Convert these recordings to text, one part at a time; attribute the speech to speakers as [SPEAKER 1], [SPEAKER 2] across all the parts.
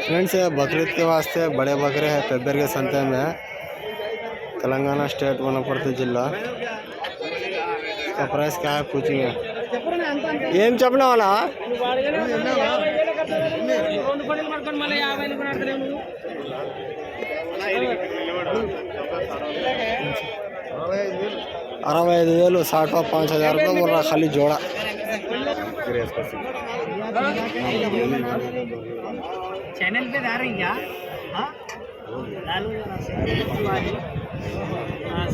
[SPEAKER 1] Friends Bakrid के वास्ते बड़े बकरे हैं पेपर के संते में तेलंगाना स्टेट वनपर्ती जिला का प्राइस क्या है पूछेंगे ఏం చెప్పినా వాళ్ళ 65,000 60 और 5,000 रुपये बोल रहा खाली जोड़ा।
[SPEAKER 2] चैनल पे जा रही क्या?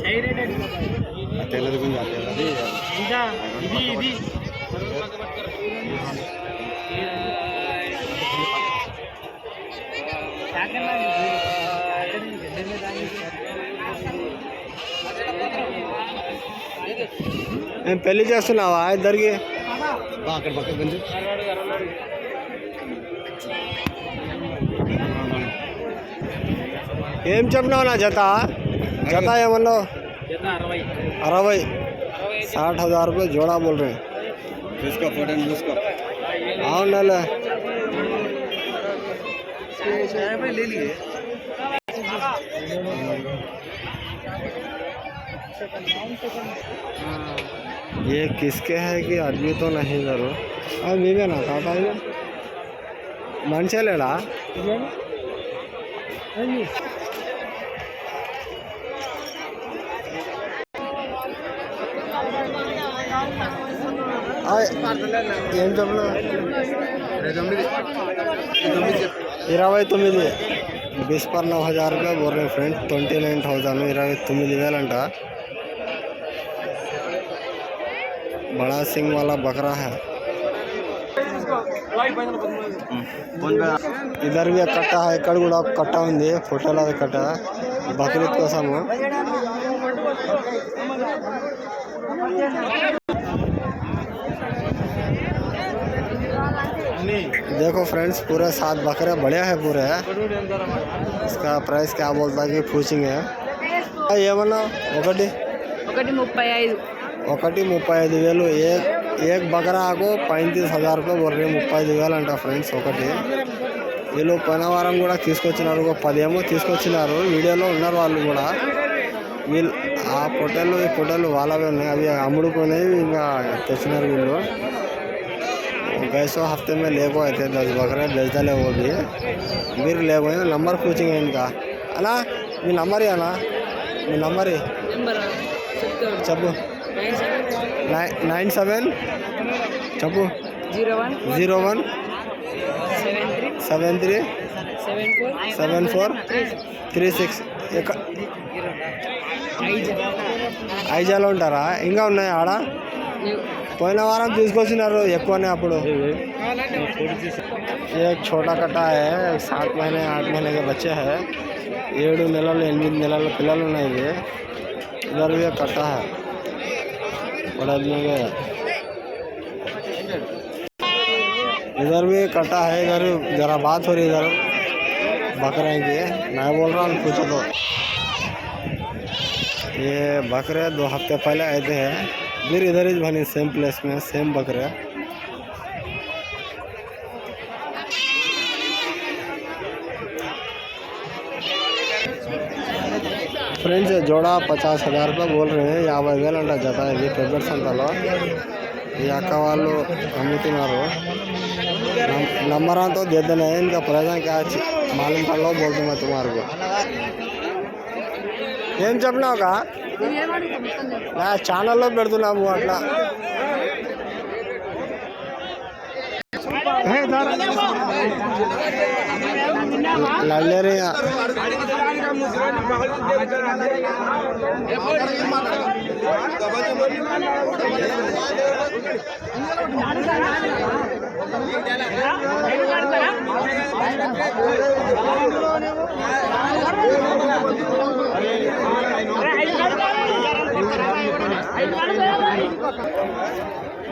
[SPEAKER 2] सही रेट है क्या करना
[SPEAKER 1] పెళ్లి చేస్తున్నావా ఇద్దరికి అక్కడ పక్కన కొంచెం ఏం చెప్పినావు నా జత జత ఏమన్నావు 60 60,000 रुपये जोड़ा बोल रहे हैं आओ ना ले ये किसके है कि आदमी तो नहीं जरूर अब मैं ना खाता है मन से लेड़ा ఏం చెప్పిన 29 20 पर 9,000 रुपये बोल रहे फ्रेंड 29,000 29,000 अंट बड़ा सिंग वाला बकरा है। इधर भी कट्टा है इकड़ కూడా కట్ట ఉంది ఫోటోలో కట్ట బక్రీద్ కోసం देखो फ्रेंड्स पूरे 7 बकरे बड़े हैं पूरे इसका प्राइस क्या बोलता है कि पूछेंगे ఏమన్నా ఒకటి 35,000 एक बकरा को 35,000 रुपये बोल रहे 35,000 अंట ఫ్రెండ్స్ ఒకటి వీళ్ళు పోయిన వారం కూడా తీసుకొచ్చినారు 10 ఏమో తీసుకొచ్చినారు వీడియోలో ఉన్నారు వాళ్ళు కూడా వీళ్ళు ఆ పొట్టేలు ఈ పొట్టేలు వాళ్ళవే ఉన్నాయి అవి అమ్ముడుకునేవి ఇంకా తెచ్చినారు వీళ్ళు गैसो हफ्ते में ले गए थे 10 बकरे बेच डाले वो भी फिर ले गए नंबर पूछेंगे इनका अना मी नंबर ही अना मी नंबर ही चप्पू 97 चप्पू 01 73 74 36 ఐజాలో ఉంటారా ఇంకా ఉన్నాయి ఆడ పోయిన వారం తీసుకొచ్చినారు ఎక్కువనే అప్పుడు एक छोटा कटा है 7 महीने 8 महीने के बच्चे हैं 7 నెలలు 8 నెలల పిల్లలు ఉన్నాయి इधर भी कटा है बड़ा आदमी के इधर भी कटा है इधर जरा बात हो रही इधर बकरे की मैं बोल रहा हूँ पूछो तो ये बकरे 2 हफ्ते पहले आए थे फिर इधर ही बनी सेम प्लेस में सेम बकरे फ्रेंड्स जोड़ा 50,000 रुपये बोल रहे हैं 50,000 अंटा जाता है ये पेपर्स अंतलो ये अక్క వాళ్ళు అమ్ముతున్నారు नंबर तो दे देना है इनका प्राइस क्या मालूम कर लो बोल दूंगा तुम्हारे को ఏం చెప్పినావుగా నా ఛానల్లో పెడుతున్నాము అట్లా లల్లేరే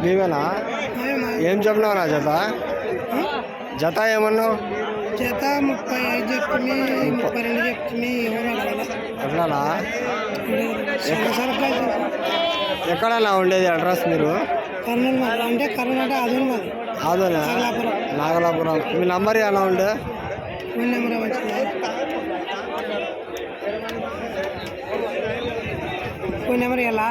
[SPEAKER 1] నీవేనా ఏం చెప్పినావు నా జత జత ఏమన్నావు
[SPEAKER 2] జత 35 చెప్తుంది 32 చెప్తుంది
[SPEAKER 1] ఎట్లానా ఎక్కడన్నా ఉండేది అడ్రస్ మీరు
[SPEAKER 2] కర్నూలు అంటే కర్నూలు అంటే
[SPEAKER 1] ఆదోనే నాగలాపురం మీ నంబర్ ఎలా ఉండే
[SPEAKER 2] ఫోన్ నెంబర్ వచ్చిందా? ఫోన్ నెంబర్ ఎలా?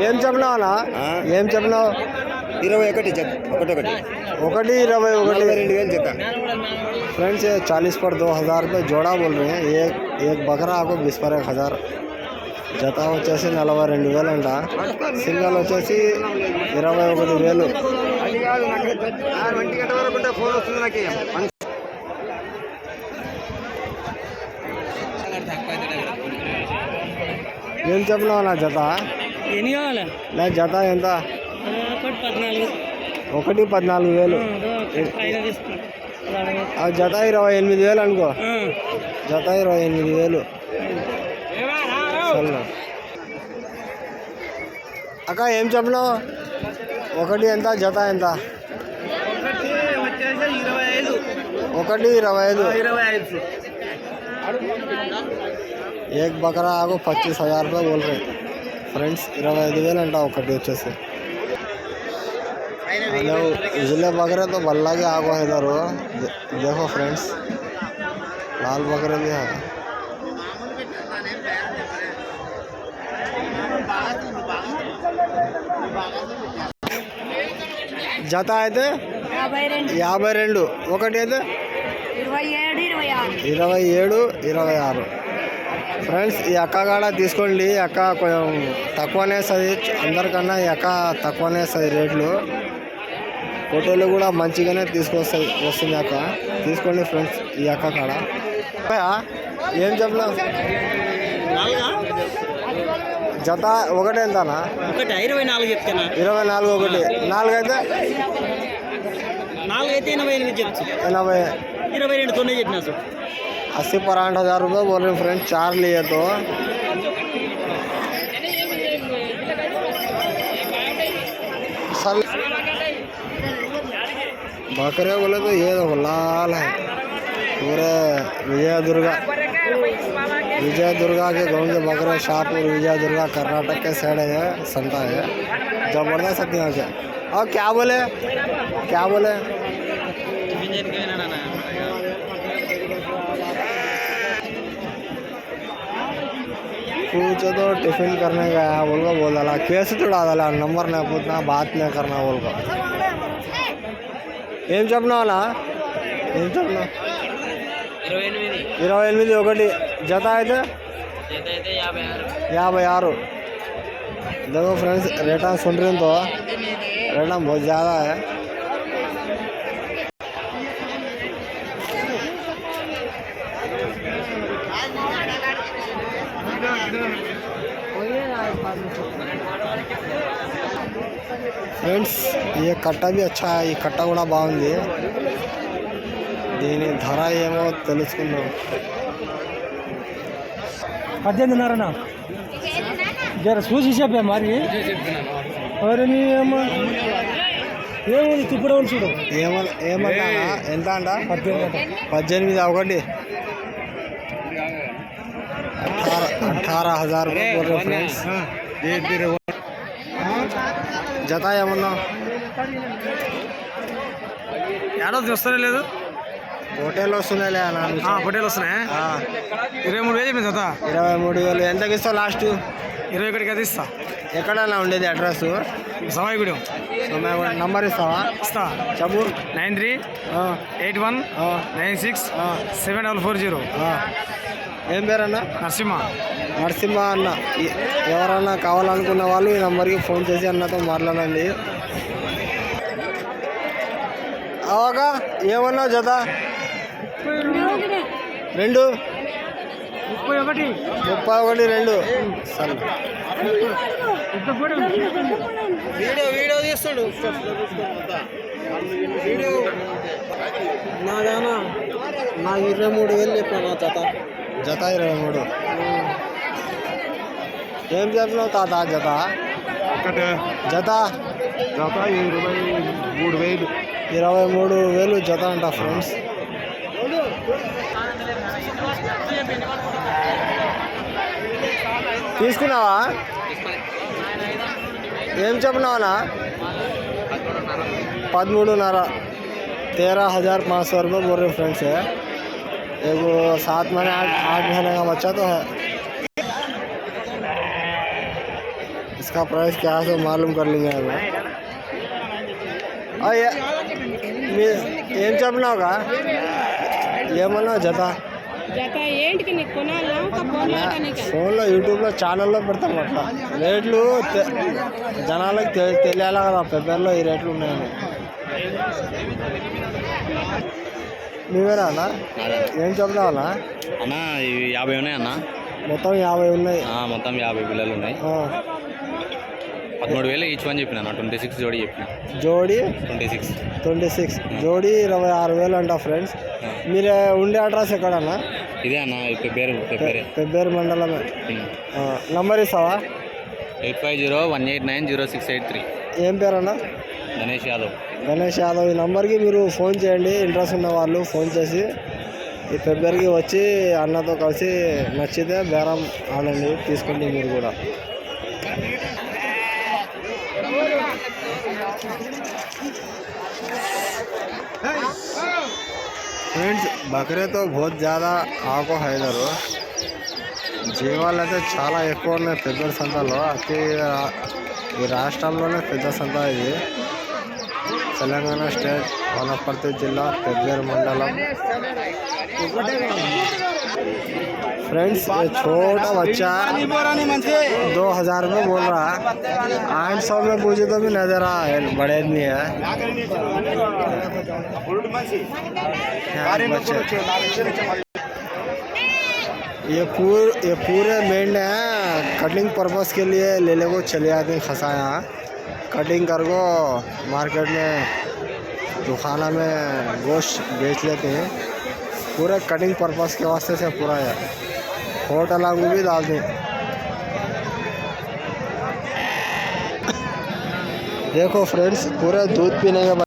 [SPEAKER 1] ఏం చెప్పినావనా? ఏం చెప్పినావు?
[SPEAKER 3] 21 जब ఒకటి
[SPEAKER 1] 21
[SPEAKER 3] 2,000 जता
[SPEAKER 1] फ्रेंड्स ये 40 पर 2,000 रुपये जोड़ा बोल रहे हैं. एक बकरा आपको 20 पर 1,000 జత వచ్చేసి 42,000 అంట. సింగల్ వచ్చేసి 21,000.
[SPEAKER 3] అది కాదు నాకు 1 గంట వరకు ఉంటే ఫోన్ వస్తుంది నాకు.
[SPEAKER 1] ఏం చెప్పినావు నా జత?
[SPEAKER 2] ఎన్ని కావాలి?
[SPEAKER 1] నా జత ఎంత?
[SPEAKER 2] 14,000.
[SPEAKER 1] ఆ జత 28,000 అనుకో. జత 28,000. అక్క ఏం చెప్పినావు? ఒకటి ఎంత? జత ఎంత? 1,25,000. एक बकरा आपको 25,000 रुपये बोल रहे फ्रेंड्स. 25,000 अंटा ఒకటి వచ్చేసి. उजले बकरे तो बल्ला के आगो है इधर. देखो फ्रेंड्स लाल बकरे भी है. జత అయితే 52. ఒకటి అయితే 27, 26. ఫ్రెండ్స్ ఈ అక్క కాడ తీసుకోండి. అక్క కొంచెం తక్కువనే వస్తుంది అందరికన్నా. ఈ అక్క తక్కువనే వస్తుంది రేట్లు. ఫోటోలు కూడా మంచిగానే వస్తుంది అక్క. తీసుకోండి ఫ్రెండ్స్ ఈ అక్క కాడ. ఏం చెప్పినా? జత ఒకటి ఎంతనా?
[SPEAKER 2] 24 చెప్తానా?
[SPEAKER 1] 24. ఒకటి 4 అయితే
[SPEAKER 2] 88 చెప్తా.
[SPEAKER 1] 80.
[SPEAKER 2] 22 తోనే చెప్పినా సార్.
[SPEAKER 1] 80 पर 8,000 रुपये बोल रहे हैं फ्रेंड्स. 4 लिए तो बकरे बोले तो ये देखो लाल है पूरे. विजयदुर्गा के गाँव के बकरे. शाहपुर विजयदुर्गा कर्नाटक के साइड है. संता है जबरदस्त सकते हैं क्या. और क्या बोले? पूछो तो टिफिन करने गया बोल को बोल डाला. कैसे तो डाला नंबर नहीं पूछना, बात नहीं करना बोल को. ఏం చెప్పినా వాళ్ళ? ఏం చెప్పినా? 28. ఒకటి జత అయితే 56. देखो फ्रेंड्स रेटा सुन रहे हो तो रेटा बहुत ज़्यादा है. ఫ్రెండ్స్ ఈ కట్ట भी अच्छा है. ఈ కట్ట కూడా బాగుంది. దీని ధర ఏమో తెలుసుకుందాం.
[SPEAKER 2] 18,500 జర చూసి చెప్పే మరి. ఏముంది తిప్పుడు చూడు.
[SPEAKER 1] ఏమన్నా ఎంత అంట? 18. ఒకటి 18,000 रुपये बोल रहे फ्रेंड्स. జత ఏమన్నా?
[SPEAKER 2] ఏడో చూస్తూనే లేదు.
[SPEAKER 1] హోటల్ వస్తున్నాయిలే అన్న.
[SPEAKER 2] హోటల్ వస్తున్నాయి. 23,000 చెప్పిన జత.
[SPEAKER 1] 23,000. ఎంతకి ఇస్తావు లాస్ట్?
[SPEAKER 2] 21కి అది ఇస్తా.
[SPEAKER 1] ఎక్కడన్నా ఉండేది అడ్రస్?
[SPEAKER 2] సమాయిగూడెం.
[SPEAKER 1] నంబర్ ఇస్తావా?
[SPEAKER 2] ఇస్తా.
[SPEAKER 1] చెప్పు.
[SPEAKER 2] 9381967440.
[SPEAKER 1] ఏం పేరన్నా?
[SPEAKER 2] నరసింహ
[SPEAKER 1] అన్న. ఎవరన్నా కావాలనుకున్న వాళ్ళు ఈ నెంబర్కి ఫోన్ చేసి అన్నతో మాట్లాడండి. అవగా ఏమన్నా జత? 2.
[SPEAKER 2] 31.
[SPEAKER 1] 2. సరే వీడియో తీస్తాడు. నాదానా నా 23,000 చెప్పాను జత. 23. ఏం చెప్పినావు తాత? జత 23,000 జత అంట ఫ్రెండ్స్. తీసుకున్నావా? ఏం చెప్పినావనా? 13.5 13,500 रुपये बोल रहे फ्रेंड्स है। एक 7 महीने 8 महीने का बच्चा तो है। इसका प्राइस क्या है तो मालूम कर लेंगे अभी। ఏం చెప్పినావుగా ఏమన్నా జత ఫోన్లో యూట్యూబ్లో ఛానల్లో పెడతాం అట్లా రేట్లు జనాలకు తెలియాలి కదా పేపర్లో ఈ రేట్లు ఉన్నాయని. నువ్వేనా అన్న ఏం చెప్తావన్నా
[SPEAKER 3] అన్న ఇవి 50 ఉన్నాయి అన్న.
[SPEAKER 1] మొత్తం 50 ఉన్నాయి.
[SPEAKER 3] మొత్తం 50 పిల్లలు ఉన్నాయి. 13,000 ఈచ్ వన్ చెప్పిన 26 జోడి చెప్పిన.
[SPEAKER 1] జోడి
[SPEAKER 3] 26
[SPEAKER 1] జోడి 26,000 అంట ఫ్రెండ్స్. మీరు ఉండే అడ్రస్ ఎక్కడన్నా?
[SPEAKER 3] ఇదే అన్న
[SPEAKER 1] పెబ్బేరు మండలమే. నంబర్ ఇస్తావా?
[SPEAKER 3] 8501890683.
[SPEAKER 1] ఏం పేరన్నా?
[SPEAKER 3] గణేష్ యాదవ్.
[SPEAKER 1] ఈ నంబర్కి మీరు ఫోన్ చేయండి. ఇంట్రెస్ట్ ఉన్న వాళ్ళు ఫోన్ చేసి ఈ పెబ్బేరుకి వచ్చి అన్నతో కలిసి నచ్చితే బేరం ఆడండి, తీసుకోండి మీరు కూడా. ఫ్రెండ్స్ బకరే తో బహుత్ ज़्यादा ఆకో హైదరు జీవాలు అయితే చాలా ఎక్కువ ఉన్నాయి పెబ్బేరు సంతలో. అతి ఈ రాష్ట్రంలోనే పెద్ద సంత ఇది. తెలంగాణ స్టేట్ వనపర్తి జిల్లా పెబ్బేరు మండలం. फ्रेंड्स ये छोटा बच्चा 2,000 रुपये बोल रहा है. 800 में पूछे तो भी नजर आ बड़े आदमी है. ये पूरे मेंढे हैं कटिंग पर्पस के लिए ले को चले आते हैं खसाया. कटिंग कर को मार्केट में दुकाना में गोश्त बेच लेते हैं. पूरे कटिंग पर्पस के वास्ते से पूरा है. होटल को भी डालते हैं. देखो फ्रेंड्स पूरे दूध पीने के बाद